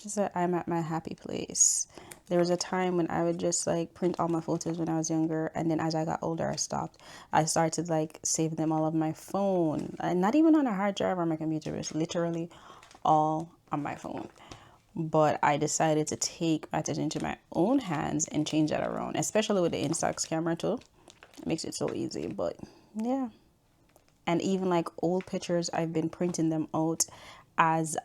Just that I'm at my happy place. There was a time when I would just like print all my photos when I was younger, and then as I got older, I stopped. I started like saving them all on my phone, and not even on a hard drive or my computer. It was literally all on my phone. But I decided to take matters into my own hands and change that around, especially with the Instax camera too. It makes it so easy. But yeah, and even like old pictures, I've been printing them out as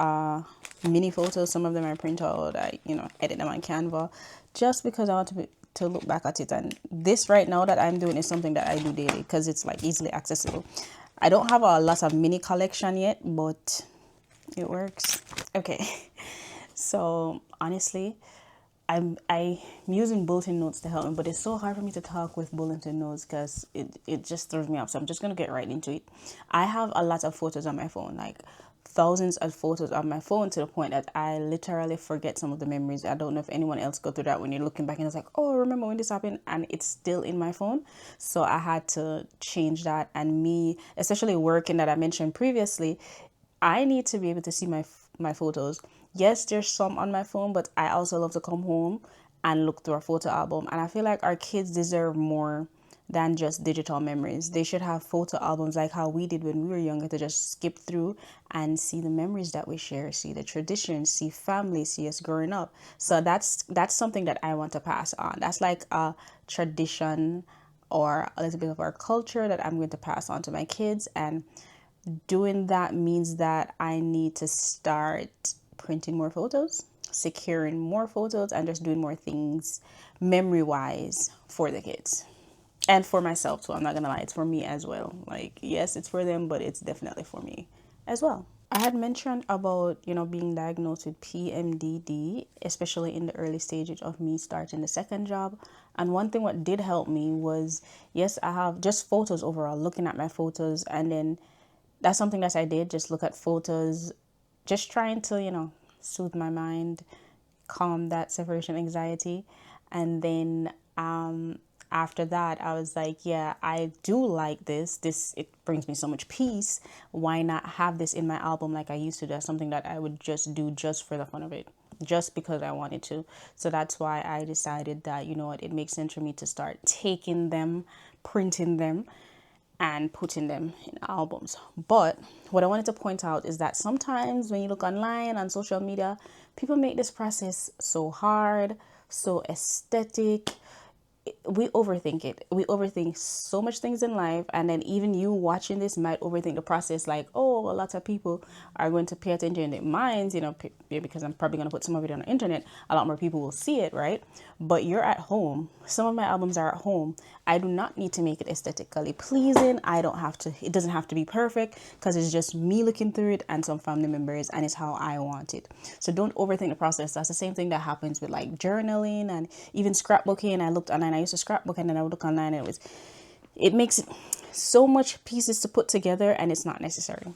mini photos. Some of them I print out, I edit them on Canva, just because I want to look back at it. And this right now that I'm doing is something that I do daily because it's like easily accessible. I don't have a lot of mini collection yet, but it works. Okay. So honestly, I'm using bulletin notes to help me, but it's so hard for me to talk with bulletin notes because it just throws me off. So I'm just gonna get right into it. I have a lot of photos on my phone, like thousands of photos on my phone, to the point that I literally forget some of the memories. I don't know if anyone else go through that when you're looking back and it's like, oh, remember when this happened, and it's still in my phone. So I had to change that. And me, especially working that I mentioned previously, I need to be able to see my photos. Yes, there's some on my phone, but I also love to come home and look through a photo album. And I feel like our kids deserve more than just digital memories. They should have photo albums like how we did when we were younger, to just skip through and see the memories that we share, see the traditions, see family, see us growing up. So that's something that I want to pass on. That's like a tradition or a little bit of our culture that I'm going to pass on to my kids. And doing that means that I need to start printing more photos, securing more photos, and just doing more things memory wise for the kids and for myself too. I'm not gonna lie, it's for me as well. Like, yes, it's for them, but it's definitely for me as well. I had mentioned about, being diagnosed with PMDD, especially in the early stages of me starting the second job. And one thing what did help me was, yes, I have just photos overall, looking at my photos, and then that's something that I did, just look at photos, just trying to, soothe my mind, calm that separation anxiety. And then after that, I was like, yeah, I do like this, it brings me so much peace. Why not have this in my album like I used to? That's something that I would just do just for the fun of it, just because I wanted to. So that's why I decided that, you know what, it makes sense for me to start taking them, printing them, and putting them in albums. But what I wanted to point out is that sometimes when you look online on social media, people make this process so hard, so aesthetic. We overthink it. We overthink so much things in life, and then even you watching this might overthink the process. Like, oh, a lot of people are going to pay attention in their minds, because I'm probably going to put some of it on the internet. A lot more people will see it, right? But you're at home. Some of my albums are at home. I do not need to make it aesthetically pleasing. I don't have to. It doesn't have to be perfect, because it's just me looking through it and some family members, and it's how I want it. So don't overthink the process. That's the same thing that happens with like journaling and even scrapbooking. I looked online. I used to scrapbook, and then I would look online, and it makes it so much pieces to put together, and it's not necessary.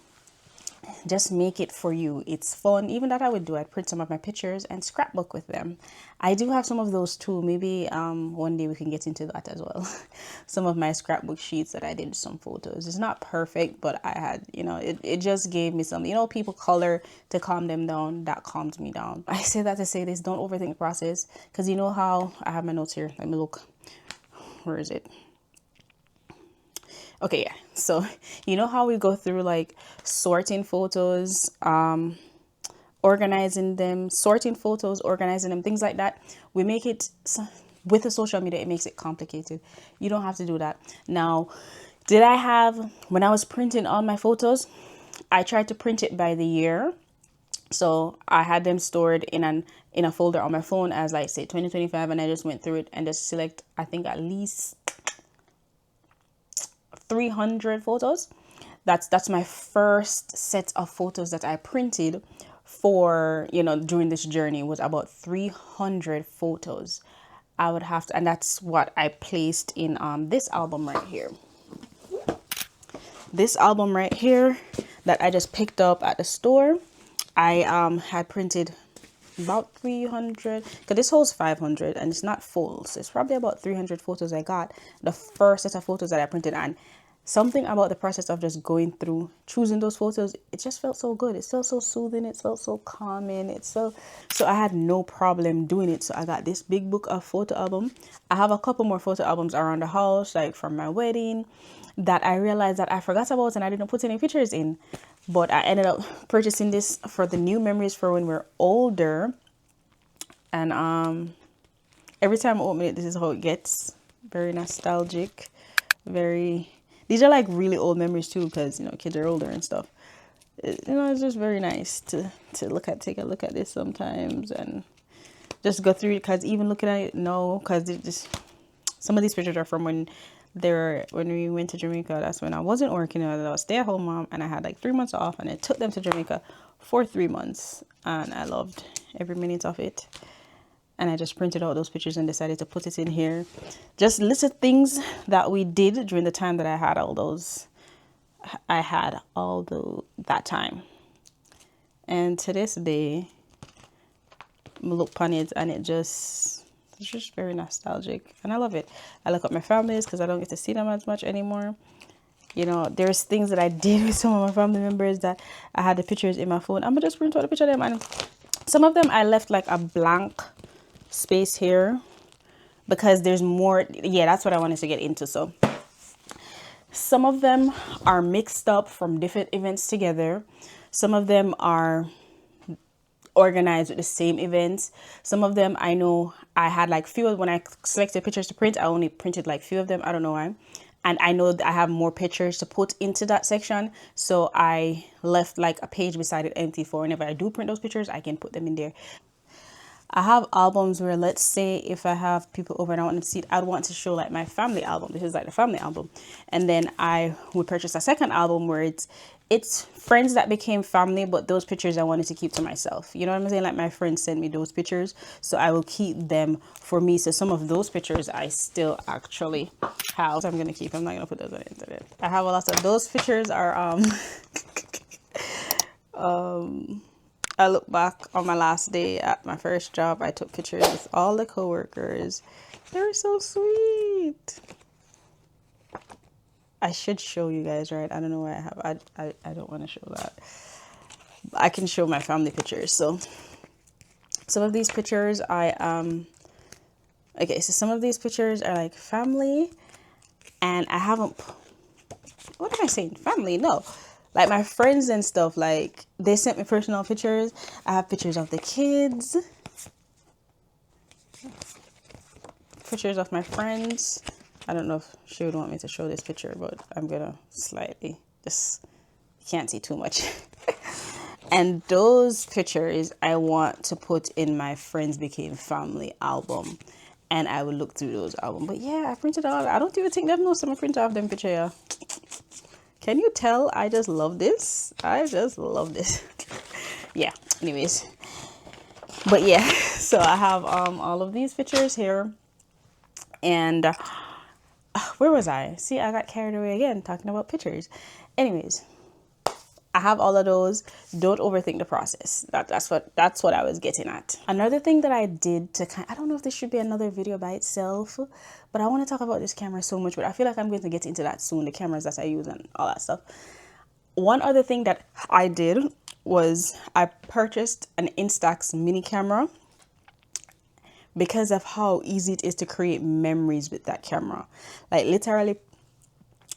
Just make it for you. It's fun. Even that I would do. I'd print some of my pictures and scrapbook with them. I do have some of those too. Maybe one day we can get into that as well. Some of my scrapbook sheets that I did some photos. It's not perfect, but I had, it just gave me some, people color to calm them down. That calmed me down. I say that to say this, don't overthink the process, because you know how I have my notes here. Let me look. Where is it? Okay, yeah. So you know how we go through like sorting photos, organizing them, sorting photos, organizing them, things like that. We make it with the social media, it makes it complicated. You don't have to do that. Now, did I have, when I was printing all my photos, I tried to print it by the year. So I had them stored in a folder on my phone as like say 2025, and I just went through it and just select, I think, at least 300 photos. That's my first set of photos that I printed for, during this journey, was about 300 photos. I would have to, and that's what I placed in this album right here. This album right here that I just picked up at the store, I had printed about 300, because this holds 500 and it's not full, so it's probably about 300 photos I got. The first set of photos that I printed, and something about the process of just going through choosing those photos, it just felt so good. It felt so soothing, it felt so calming, so I had no problem doing it. So I got this big book of photo album. I have a couple more photo albums around the house, like from my wedding, that I realized that I forgot about and I didn't put any pictures in, but I ended up purchasing this for the new memories for when we're older. And every time I open it, this is how it gets. Very nostalgic, very, these are like really old memories too, because kids are older and stuff. It's just very nice to take a look at this sometimes and just go through it, because even looking at it, no, because some of these pictures are from when we went to Jamaica. That's when I wasn't working. I was a stay-at-home mom, and I had like 3 months off, and I took them to Jamaica for 3 months, and I loved every minute of it. And I just printed out those pictures and decided to put it in here. Just list of things that we did during the time that I had that time. And to this day, I look upon it and it's just very nostalgic. And I love it. I look at my families because I don't get to see them as much anymore. There's things that I did with some of my family members that I had the pictures in my phone. I'm going to just print out a picture of them. And some of them I left like a blank space here because there's more. Yeah, that's what I wanted to get into. So some of them are mixed up from different events together. Some of them are organized with the same events. Some of them I know I had like few. When I selected pictures to print, I only printed like few of them. I don't know why. And I know that I have more pictures to put into that section, so I left like a page beside it empty for whenever I do print those pictures, I can put them in there. I have albums where, let's say if I have people over and I want them to see it, I'd want to show like my family album. This is like the family album. And then I would purchase a second album where it's friends that became family, but those pictures I wanted to keep to myself. You know what I'm saying? Like my friends sent me those pictures, so I will keep them for me. So some of those pictures I still actually have. I'm gonna keep. I'm not gonna put those on the internet. I have a lot of those pictures are I look back on my last day at my first job. I took pictures with all the coworkers. They were so sweet. I should show you guys, right? I don't know why I have. I don't want to show that. I can show my family pictures. So some of these pictures okay, so some of these pictures are like family, and I haven't. What am I saying? Family? No. Like my friends and stuff, like they sent me personal pictures. I have pictures of the kids, pictures of my friends. I don't know if she would want me to show this picture, but I'm gonna slightly, just, you can't see too much. And those pictures I want to put in my Friends Became Family album, and I will look through those albums. But yeah, I printed all. I don't even think there's no some printer of them picture. Yeah. Can you tell I just love this? I just love this. Yeah, anyways. But yeah, so I have all of these pictures here. And where was I? See, I got carried away again talking about pictures. Anyways, I have all of those. Don't overthink the process. That's what I was getting at. Another thing that I did to I don't know if this should be another video by itself, but I want to talk about this camera so much, but I feel like I'm going to get into that soon, the cameras that I use and all that stuff. One other thing that I did was I purchased an Instax mini camera because of how easy it is to create memories with that camera. Like literally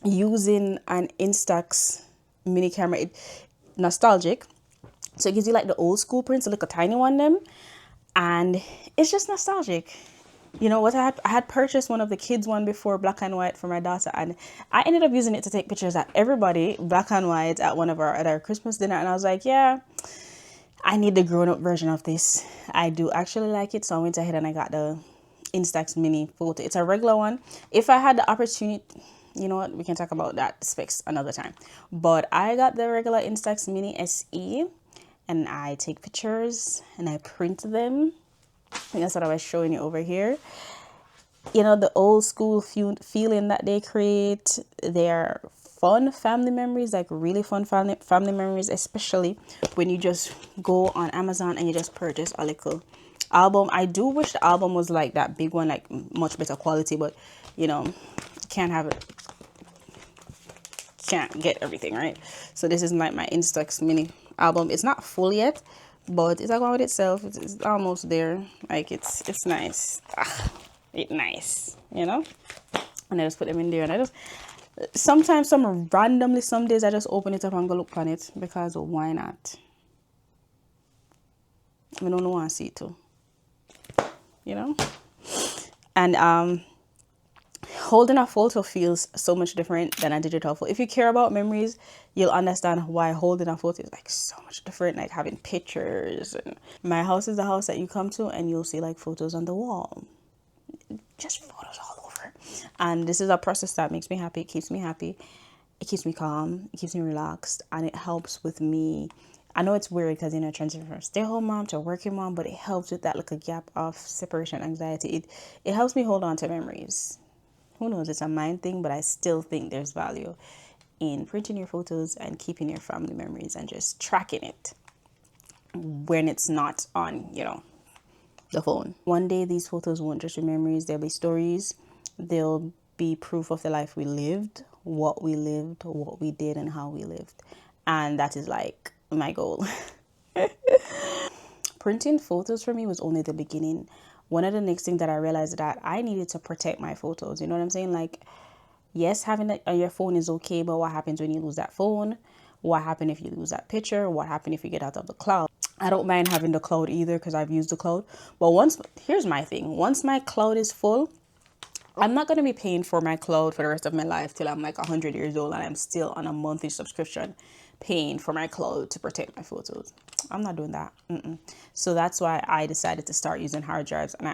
using an Instax mini camera, nostalgic, so it gives you like the old school prints, like a tiny one them, and it's just nostalgic. You know what, I had purchased one of the kids one before, black and white, for my daughter, and I ended up using it to take pictures at everybody black and white at our Christmas dinner, and I was like, yeah, I need the grown-up version of this. I do actually like it, so I went ahead and I got the Instax mini photo. It's a regular one. If I had the opportunity, you know what, we can talk about that specs another time, but I got the regular Instax mini SE, and I take pictures and I print them, and that's what I was showing you over here. You know, the old school feeling that they create. They're fun family memories, like really fun family memories, especially when you just go on Amazon and you just purchase a little album. I do wish the album was like that big one, like much better quality, but you know, you can't have it. can't get everything, right? So this is like my Instax mini album. It's not full yet, but it's like on with itself. It's almost there. Like it's nice. It's nice, you know. And I just put them in there, and I just sometimes some days I just open it up and go look on it because why not? I don't want to see it too, you know. And holding a photo feels so much different than a digital photo. If you care about memories, you'll understand why holding a photo is like so much different, like having pictures. And my house is the house that you come to and you'll see like photos on the wall, just photos all over. And this is a process that makes me happy. It keeps me happy, it keeps me calm, it keeps me relaxed, and it helps with me. I know it's weird because, you know, transition from stay-home mom to working mom, but it helps with that little gap of separation anxiety. It helps me hold on to memories. Who knows, it's a mind thing, but I still think there's value in printing your photos and keeping your family memories and just tracking it when it's not on, you know, the phone. One day these photos won't just be memories, they'll be stories. They'll be proof of the life we lived, what we did, and how we lived. And that is like my goal. Printing photos for me was only the beginning. One of the next things that I realized that I needed to protect my photos. You know what I'm saying? Like, yes, having it on your phone is okay, but what happens when you lose that phone? What happens if you lose that picture? What happens if you get out of the cloud? I don't mind having the cloud either because I've used the cloud. But here's my thing. Once my cloud is full, I'm not going to be paying for my cloud for the rest of my life till I'm like 100 years old and I'm still on a monthly subscription paying for my cloud to protect my photos. I'm not doing that. So that's why I decided to start using hard drives. And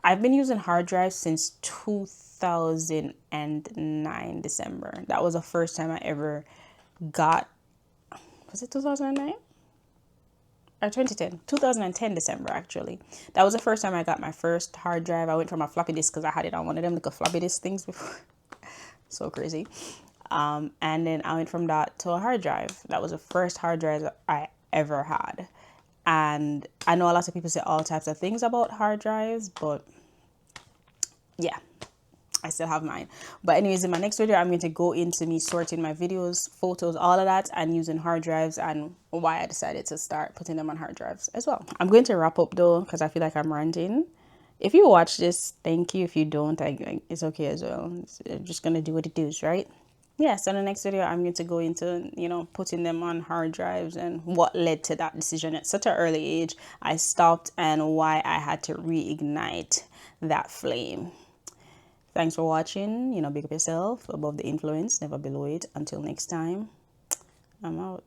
I've been using hard drives since 2009 December. That was the first time I ever got, was it 2009? Or 2010 December, actually. That was the first time I got my first hard drive. I went from a floppy disk because I had it on one of them like a floppy disk things before. So crazy. And then I went from that to a hard drive. That was the first hard drive I ever had. And I know a lot of people say all types of things about hard drives, but yeah, I still have mine. But anyways, in my next video, I'm going to go into me sorting my videos, photos, all of that, and using hard drives and why I decided to start putting them on hard drives as well. I'm going to wrap up though, because I feel like I'm ranting. If you watch this, thank you. If you don't, it's okay as well. I'm just going to do what it does, right? Yeah, so in the next video, I'm going to go into, you know, putting them on hard drives and what led to that decision at such an early age. I stopped and why I had to reignite that flame. Thanks for watching. You know, big up yourself, above the influence, never below it. Until next time, I'm out.